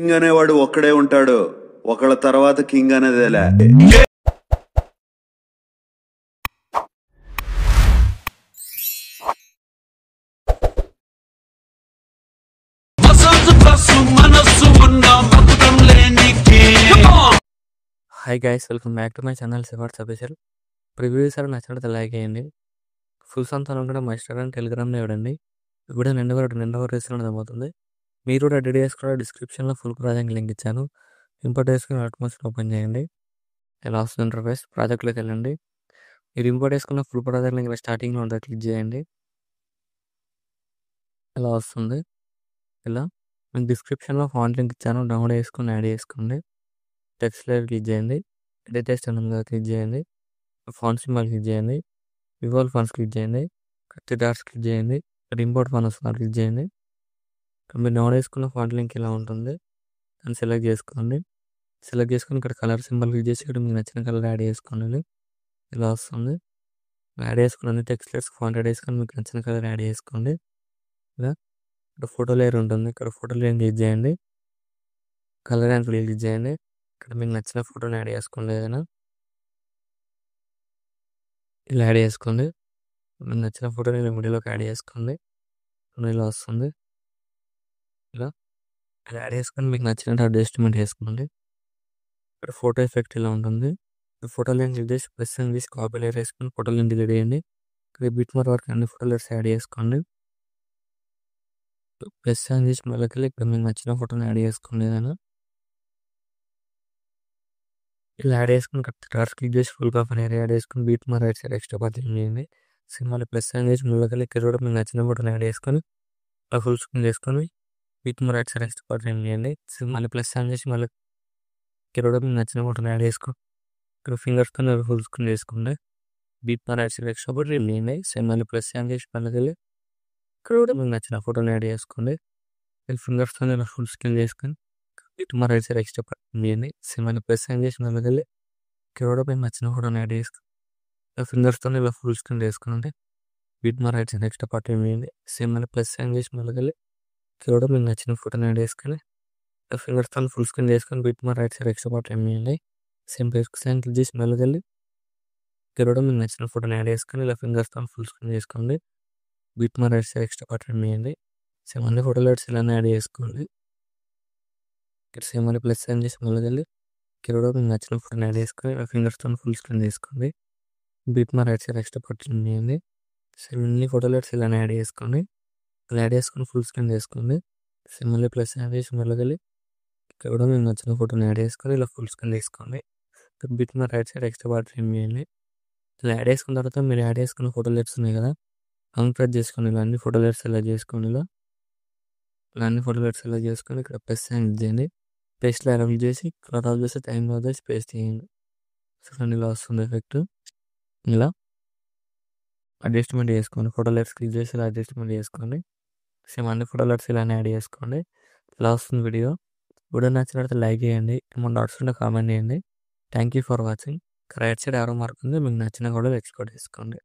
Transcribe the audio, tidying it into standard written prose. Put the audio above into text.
King అనేవాడు ఒక్కడే ఉంటాడు. ఒకళ్ళ తర్వాత కింగ్ అనేదేలే. Hi guys, welcome back to my channel సివార్ట్స్ అఫీషియల్. ప్రివ్యూ సార్ నచ్చినట్టు లైక్ చేయండి. ఫుల్ సంతానం కూడా మా ఇన్స్టాగ్రామ్, టెలిగ్రామ్లో ఇవ్వండి. వీడియో నిండవరకు రీసెంట్ అర్థమవుతుంది. మీరు కూడా రెడీ చేసుకున్న డిస్క్రిప్షన్లో ఫుల్ ప్రాజెక్ట్ లింక్ ఇచ్చాను. ఇంపోర్ట్ చేసుకుని ఆటోమేషన్ ఓపెన్ చేయండి. ఇలా వస్తుంది ఇంటర్ఫేస్. ప్రాజెక్ట్లోకి వెళ్ళండి. మీరు ఇంపోర్ట్ చేసుకున్న ఫుల్ ప్రాజెక్ట్ లింక్ స్టార్టింగ్లో ఉంటుంది, క్లిక్ చేయండి. ఇలా వస్తుంది. ఇలా మీకు డిస్క్రిప్షన్లో ఫాంట్ లింక్ ఇచ్చాను, డౌన్లోడ్ చేసుకుని యాడ్ చేసుకోండి. టెక్స్ట్ లేయర్ క్లిక్ చేయండి. ఎడిట్ టెక్స్ట్ మీద క్లిక్ చేయండి. ఫాంట్ సింబల్ క్లిక్ చేయండి. విజువల్ ఫాంట్స్ క్లిక్ చేయండి. కత్తి డాట్స్ క్లిక్ చేయండి. ఇంపోర్ట్ ఫాంట్ వస్తుంది, క్లిక్ చేయండి. మీరు డౌన్లోడ్ చేసుకున్న ఫాంట్ లింక్ ఇలా ఉంటుంది. దాన్ని సెలెక్ట్ చేసుకోండి. సెలెక్ట్ చేసుకుని ఇక్కడ కలర్ సింబల్ క్లిక్ చేసి ఇక్కడ మీకు నచ్చిన కలర్ యాడ్ చేసుకోండి. ఇలా వస్తుంది. యాడ్ చేసుకుని టెక్స్ట్ లేయర్స్ ఫాంట్ యాడ్ చేసుకొని మీకు నచ్చిన కలర్ యాడ్ చేసుకోండి. ఇలా ఇక్కడ ఫోటో లేయర్ ఉంటుంది. ఇక్కడ ఫోటో లేయర్ క్లిక్ చేయండి. కలర్ అండ్ క్లిక్ చేయండి. ఇక్కడ మీకు నచ్చిన ఫోటోని యాడ్ చేసుకోండి. ఏదైనా ఇలా యాడ్ చేసుకోండి. మీకు నచ్చిన ఫోటోని వీడియోలోకి యాడ్ చేసుకోండి. ఇలా వస్తుంది. ఇలా యాడ్ చేసుకొని మీకు నచ్చినట్టు అడ్జస్ట్మెంట్ చేసుకోండి. ఇక్కడ ఫోటో ఎఫెక్ట్ ఇలా ఉంటుంది. ఫోటో లైన్ క్లిక్ చేసి ప్రెస్ చేసి కాపీ లేయర్ వేసుకొని ఫోటో లైన్ డిలీట్ చేయండి. ఇక్కడ బిట్ మార్క్ వరకు అన్ని ఫోటో లేయర్స్ యాడ్ చేసుకోండి. ప్రెస్ చేసి మళ్ళీ ఇక్కడ మీకు నచ్చిన ఫోటోని యాడ్ చేసుకోండి. ఏదైనా ఇలా యాడ్ చేసుకుని డాట్స్ క్లిక్ చేసి ఫుల్ కాపీ ఏరియా యాడ్ చేసుకుని beat mark right side extra part చేయండి. సినిమాలో ప్లస్ సైన్ చేసి మళ్ళీ ఇక్కడ కూడా మీకు నచ్చిన ఫోటోని యాడ్ చేసుకొని ఫుల్ స్క్రీన్ చేసుకొని beat mark right side extra part చేయండి. మళ్ళీ ప్లస్ సైన్ చేసి మళ్ళీ ఇక్కడ కూడా మీకు నచ్చిన ఫోటోని యాడ్ చేసుకో. ఇక్కడ ఫింగర్స్తో ఫుల్ స్క్రీన్ చేసుకోండి. Beat mark right side extra part చేయండి. మళ్ళీ ప్లస్ సైన్ చేసి మళ్ళీ ఇక్కడ కూడా మీకు నచ్చిన ఫోటోని యాడ్ చేసుకోండి. ఫింగర్స్తో ఫుల్ స్క్రీన్ చేసుకొని beat mark right side extra part చేయండి. మళ్ళీ ప్లస్ సైన్ చేసి మళ్ళీ ఇక్కడ కూడా మేము నచ్చిన ఫోటోని యాడ్ చేసుకుని ఫింగర్స్తో ఇలా ఫుల్ స్క్రీన్ చేసుకుని beat mark right side extra part వేయండి. మళ్ళీ ప్లస్ సైన్ చేసి మళ్ళీ ఇక్కడ కూడా మీకు నచ్చిన ఫోటోని యాడ్ చేసుకొని ఫింగర్స్తో ఫుల్ స్క్రీన్ చేసుకొని beat mark right side extra part వేయండి. ప్లస్ సైన్ క్లిక్ చేసి మళ్ళీ ఇక్కడ కూడా మీకు నచ్చిన ఫోటోని యాడ్ చేసుకొని ఇలా ఫింగర్స్తో ఫుల్ స్క్రీన్ చేసుకోండి. Beat mark right side extra part వేయండి. అన్ని ఫోటో లైట్స్ ఇలానే యాడ్ చేసుకోండి. ఇక్కడ మళ్ళీ ప్లస్ సైన్ చేసి మళ్ళీ ఇక్కడ కూడా మీకు నచ్చిన ఫోటోని యాడ్ చేసుకొని ఫింగర్స్తో ఫుల్ స్క్రీన్ చేసుకోండి. Beat mark right side extra part చేయండి. ఇన్ని ఫోటో లైట్స్ ఇలానే యాడ్ చేసుకోండి. ఇలా యాడ్ చేసుకొని ఫుల్ స్క్రీన్ చేసుకోండి. మళ్ళీ ప్లస్ యాడ్ చేసి మళ్ళీ ఇక్కడ కూడా మీకు నచ్చిన ఫోటోని యాడ్ చేసుకొని ఇలా ఫుల్ స్క్రీన్ తీసుకోండి. Beat mark right side extra part చేయండి. ఇలా యాడ్ చేసుకున్న తర్వాత మీరు యాడ్ చేసుకున్న ఫోటో లైట్స్ ఉన్నాయి కదా, అన్ప్రెస్ చేసుకోండి. ఇలా అన్ని ఫోటో లైట్స్ సెలెక్ట్ చేసుకోండి. ఇలా అన్ని ఫోటో లైట్స్ సెలెక్ట్ చేసుకొని ఇక్కడ ప్లస్ సైన్ చేయండి. పేస్ట్లో అరేంజ్ చేసి కలర్ ఆఫ్ చేసి టైం ఆఫ్ చేసి పేస్ట్ చేయండి. ఇలా వస్తుంది ఎఫెక్ట్. ఇలా అడ్జస్ట్మెంట్ చేసుకోండి. ఫోటో లైట్స్ క్లిక్ చేసి ఇలా అడ్జస్ట్మెంట్ చేసుకోండి. అన్ని ఫోటో లైట్స్ ఇలా యాడ్ చేసుకోండి. ఇలా వస్తుంది వీడియో. వీడియో నచ్చినట్లయితే లైక్ చేయండి. ఏమైనా డౌట్స్ ఉంటే కామెంట్ చేయండి. Thank you for watching. Right side ఆరో మార్క్ ఉంది, మీకు నచ్చిన కూడా ఎక్స్పోర్ట్ చేసుకోండి.